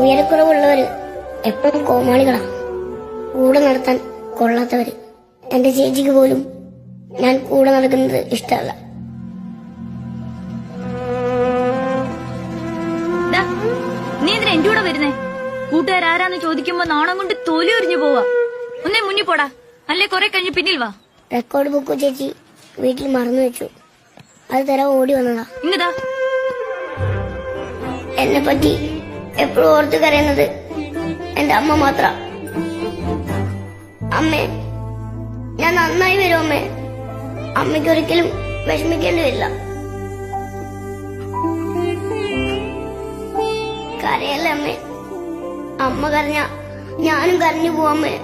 ഉയരക്കുറവുള്ളവര് എപ്പോഴും കോമാളികളാ, കൂടെ നടത്താൻ കൊള്ളാത്തവര്. എന്റെ ചേച്ചിക്ക് പോലും ഞാൻ കൂടെ നടക്കുന്നത് ഇഷ്ടമല്ല. നീ എന്തിനാ എന്റെ കൂടെ വരുന്നേ? കൂട്ടുകാരാരാന്ന് ചോദിക്കുമ്പോ നാണം കൊണ്ട് തൊലി ഒരിഞ്ഞു പോവാ. ഒന്നേ മുന്നിൽ പോടാ, അല്ലേ കൊറേ കഴിഞ്ഞ് പിന്നിൽ വാ. റെക്കോർഡ് ബുക്ക് ചേച്ചി വീട്ടിൽ മറന്നു വെച്ചു, അത് തരാൻ ഓടി വന്നതാ. ഇങ്ങതാ. എന്നെ പറ്റി എപ്പോഴും ഓർത്ത് കരയുന്നത് എന്റെ അമ്മ മാത്ര. അമ്മേ, ഞാൻ നന്നായി വരും അമ്മേ. അമ്മയ്ക്ക് ഒരിക്കലും വിഷമിക്കേണ്ടി വരില്ല. കരയല്ലേ അമ്മേ. അമ്മ കരഞ്ഞ ഞാനും കരഞ്ഞു പോവാമ്മേ.